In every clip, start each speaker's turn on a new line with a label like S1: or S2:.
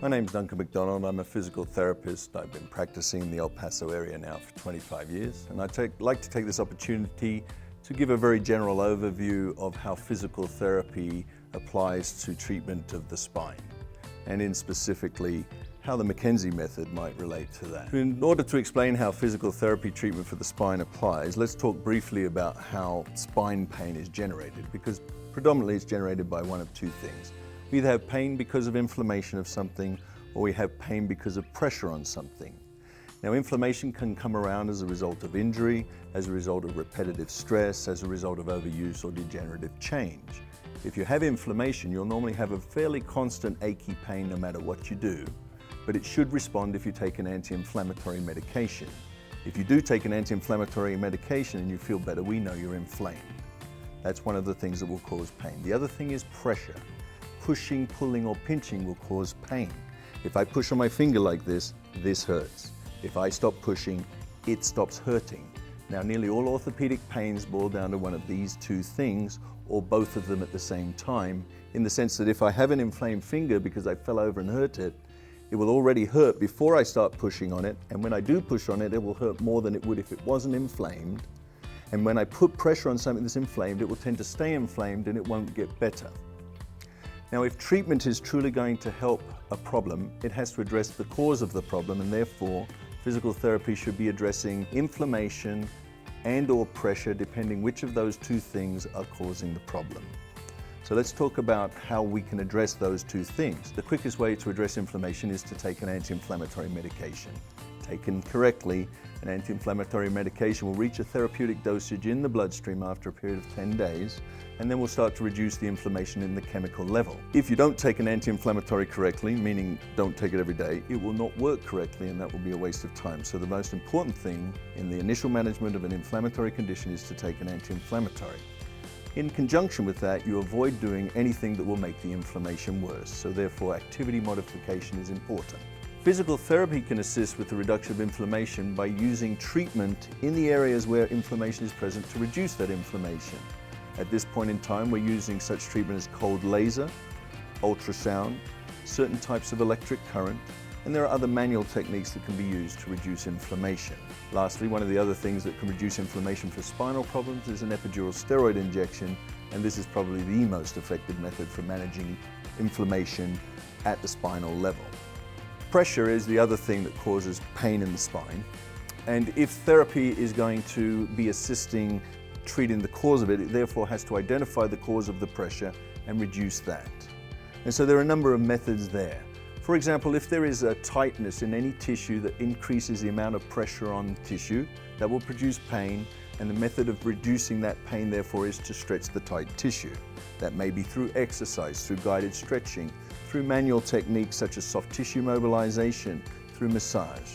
S1: My name's Duncan McDonald. I'm a physical therapist. I've been practicing in the El Paso area now for 25 years. And I'd like to take this opportunity to give a very general overview of how physical therapy applies to treatment of the spine, and in specifically how the McKenzie Method might relate to that. In order to explain how physical therapy treatment for the spine applies, let's talk briefly about how spine pain is generated, because predominantly it's generated by one of two things. We either have pain because of inflammation of something, or we have pain because of pressure on something. Now, inflammation can come around as a result of injury, as a result of repetitive stress, as a result of overuse or degenerative change. If you have inflammation, you'll normally have a fairly constant achy pain no matter what you do, but it should respond if you take an anti-inflammatory medication. If you do take an anti-inflammatory medication and you feel better, we know you're inflamed. That's one of the things that will cause pain. The other thing is pressure. Pushing, pulling, or pinching will cause pain. If I push on my finger like this hurts. If I stop pushing, it stops hurting. Now, nearly all orthopedic pains boil down to one of these two things, or both of them at the same time, in the sense that if I have an inflamed finger because I fell over and hurt it, it will already hurt before I start pushing on it, and when I do push on it, it will hurt more than it would if it wasn't inflamed. And when I put pressure on something that's inflamed, it will tend to stay inflamed and it won't get better. Now, if treatment is truly going to help a problem, it has to address the cause of the problem, and therefore physical therapy should be addressing inflammation and/or pressure, depending which of those two things are causing the problem. So let's talk about how we can address those two things. The quickest way to address inflammation is to take an anti-inflammatory medication. Taken correctly, an anti-inflammatory medication will reach a therapeutic dosage in the bloodstream after a period of 10 days, and then will start to reduce the inflammation in the chemical level. If you don't take an anti-inflammatory correctly, meaning don't take it every day, it will not work correctly, and that will be a waste of time. So the most important thing in the initial management of an inflammatory condition is to take an anti-inflammatory. In conjunction with that, you avoid doing anything that will make the inflammation worse. So therefore, activity modification is important. Physical therapy can assist with the reduction of inflammation by using treatment in the areas where inflammation is present to reduce that inflammation. At this point in time, we're using such treatment as cold laser, ultrasound, certain types of electric current, and there are other manual techniques that can be used to reduce inflammation. Lastly, one of the other things that can reduce inflammation for spinal problems is an epidural steroid injection, and this is probably the most effective method for managing inflammation at the spinal level. Pressure is the other thing that causes pain in the spine, and if therapy is going to be assisting treating the cause of it, it therefore has to identify the cause of the pressure and reduce that. And so there are a number of methods there. For example, if there is a tightness in any tissue that increases the amount of pressure on tissue, that will produce pain, and the method of reducing that pain therefore is to stretch the tight tissue. That may be through exercise, through guided stretching, through manual techniques such as soft tissue mobilization, through massage.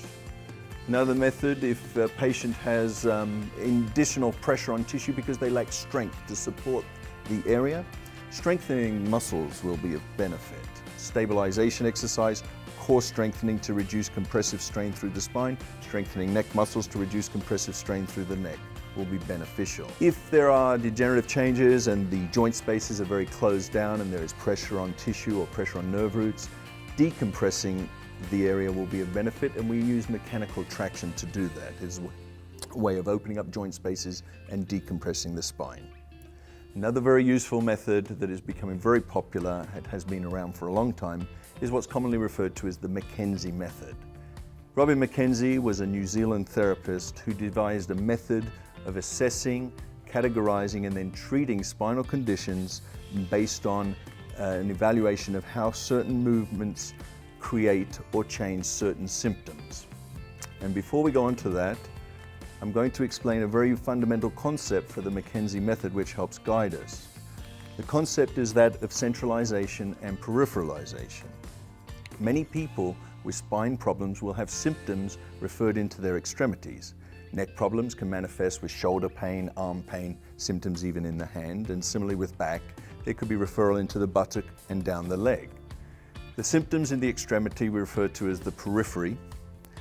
S1: Another method, if a patient has additional pressure on tissue because they lack strength to support the area, strengthening muscles will be of benefit. Stabilization exercise, core strengthening to reduce compressive strain through the spine, strengthening neck muscles to reduce compressive strain through the neck will be beneficial. If there are degenerative changes and the joint spaces are very closed down and there is pressure on tissue or pressure on nerve roots, decompressing the area will be of benefit, and we use mechanical traction to do that. It's a way of opening up joint spaces and decompressing the spine. Another very useful method that is becoming very popular, it has been around for a long time, is what's commonly referred to as the McKenzie Method. Robin McKenzie was a New Zealand therapist who devised a method of assessing, categorizing, and then treating spinal conditions based on an evaluation of how certain movements create or change certain symptoms. And before we go on to that, I'm going to explain a very fundamental concept for the McKenzie Method which helps guide us. The concept is that of centralization and peripheralization. Many people with spine problems will have symptoms referred into their extremities. Neck problems can manifest with shoulder pain, arm pain, symptoms even in the hand, and similarly with back, there could be referral into the buttock and down the leg. The symptoms in the extremity we refer to as the periphery,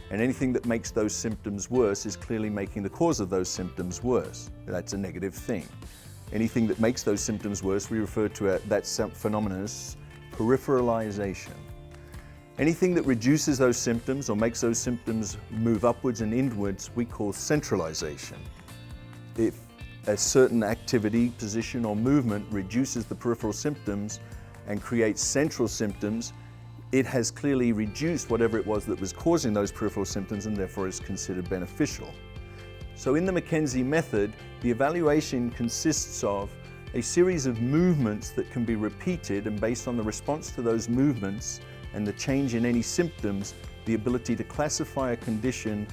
S1: and anything that makes those symptoms worse is clearly making the cause of those symptoms worse. That's a negative thing. Anything that makes those symptoms worse, we refer to that phenomenon as peripheralization. Anything that reduces those symptoms or makes those symptoms move upwards and inwards, we call centralization. If a certain activity, position, or movement reduces the peripheral symptoms and creates central symptoms, it has clearly reduced whatever it was that was causing those peripheral symptoms and therefore is considered beneficial. So in the McKenzie method, the evaluation consists of a series of movements that can be repeated, and based on the response to those movements and the change in any symptoms, the ability to classify a condition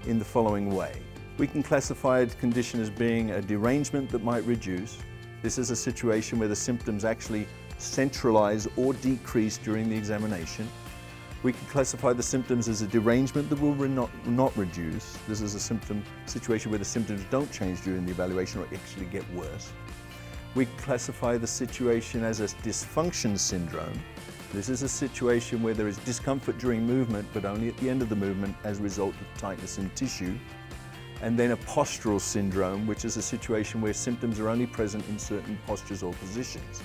S1: in the following way. We can classify a condition as being a derangement that might reduce. This is a situation where the symptoms actually centralize or decrease during the examination. We can classify the symptoms as a derangement that will not reduce. This is a situation where the symptoms don't change during the evaluation or actually get worse. We can classify the situation as a dysfunction syndrome. This is a situation where there is discomfort during movement, but only at the end of the movement as a result of tightness in tissue. And then a postural syndrome, which is a situation where symptoms are only present in certain postures or positions.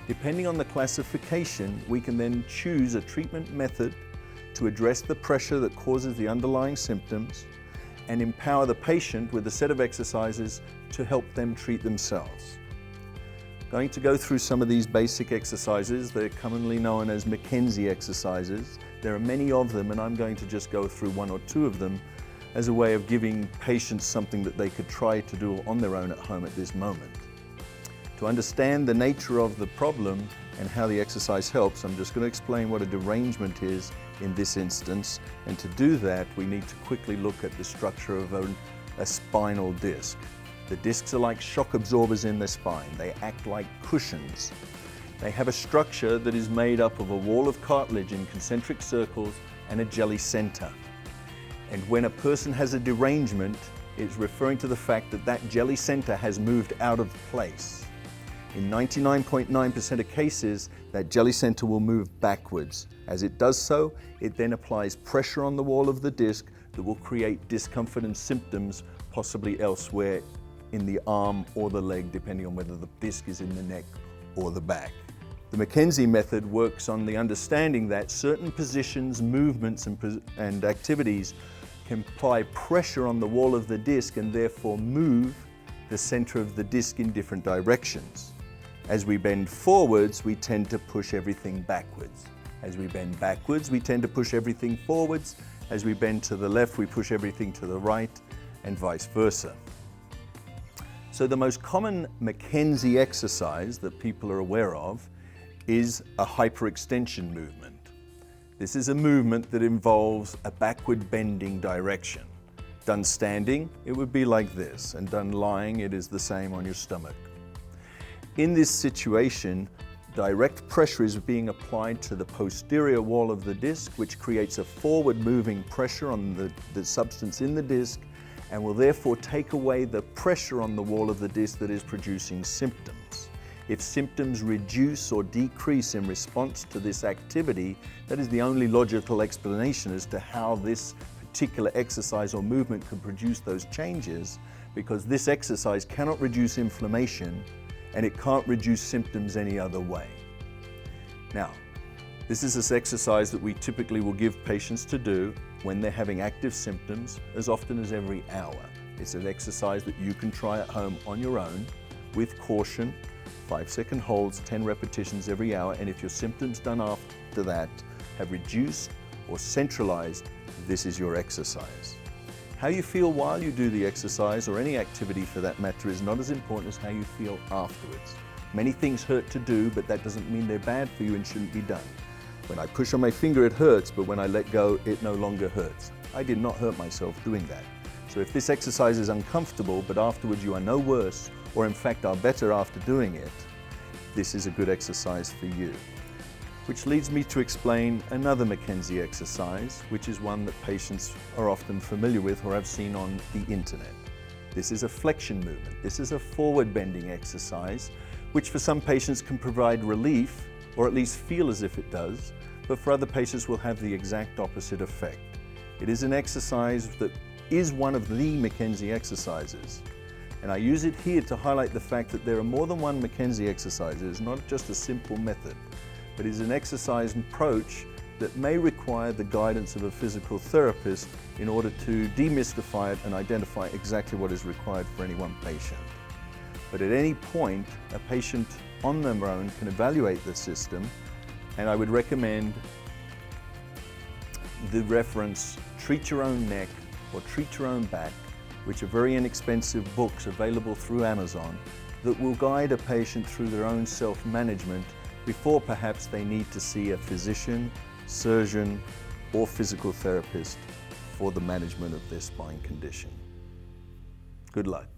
S1: Depending on the classification, we can then choose a treatment method to address the pressure that causes the underlying symptoms and empower the patient with a set of exercises to help them treat themselves. Going to go through some of these basic exercises. They're commonly known as McKenzie exercises. There are many of them, and I'm going to just go through one or two of them as a way of giving patients something that they could try to do on their own at home at this moment. To understand the nature of the problem and how the exercise helps, I'm just going to explain what a derangement is in this instance. And to do that, we need to quickly look at the structure of a spinal disc. The discs are like shock absorbers in the spine. They act like cushions. They have a structure that is made up of a wall of cartilage in concentric circles and a jelly center. And when a person has a derangement, it's referring to the fact that that jelly center has moved out of place. In 99.9% of cases, that jelly center will move backwards. As it does so, it then applies pressure on the wall of the disc that will create discomfort and symptoms, possibly elsewhere in the arm or the leg, depending on whether the disc is in the neck or the back. The McKenzie method works on the understanding that certain positions, movements, and activities can apply pressure on the wall of the disc and therefore move the center of the disc in different directions. As we bend forwards, we tend to push everything backwards. As we bend backwards, we tend to push everything forwards. As we bend to the left, we push everything to the right, and vice versa. So the most common McKenzie exercise that people are aware of is a hyperextension movement. This is a movement that involves a backward bending direction. Done standing, it would be like this, and done lying, it is the same on your stomach. In this situation, direct pressure is being applied to the posterior wall of the disc, which creates a forward moving pressure on the substance in the disc, and will therefore take away the pressure on the wall of the disc that is producing symptoms. If symptoms reduce or decrease in response to this activity, that is the only logical explanation as to how this particular exercise or movement can produce those changes, because this exercise cannot reduce inflammation and it can't reduce symptoms any other way. Now, this is this exercise that we typically will give patients to do when they're having active symptoms, as often as every hour. It's an exercise that you can try at home on your own with caution, 5-second holds, 10 repetitions every hour, and if your symptoms done after that have reduced or centralized, this is your exercise. How you feel while you do the exercise, or any activity for that matter, is not as important as how you feel afterwards. Many things hurt to do, but that doesn't mean they're bad for you and shouldn't be done. When I push on my finger, it hurts, but when I let go, it no longer hurts. I did not hurt myself doing that. So if this exercise is uncomfortable, but afterwards you are no worse, or in fact are better after doing it, this is a good exercise for you. Which leads me to explain another McKenzie exercise, which is one that patients are often familiar with or have seen on the internet. This is a flexion movement. This is a forward bending exercise, which for some patients can provide relief, or at least feel as if it does, but for other patients will have the exact opposite effect. It is an exercise that is one of the McKenzie exercises. And I use it here to highlight the fact that there are more than one McKenzie exercise. It is not just a simple method, but it is an exercise approach that may require the guidance of a physical therapist in order to demystify it and identify exactly what is required for any one patient. But at any point, a patient on their own can evaluate the system, and I would recommend the reference Treat Your Own Neck or Treat Your Own Back, which are very inexpensive books available through Amazon that will guide a patient through their own self-management before perhaps they need to see a physician, surgeon, or physical therapist for the management of their spine condition. Good luck.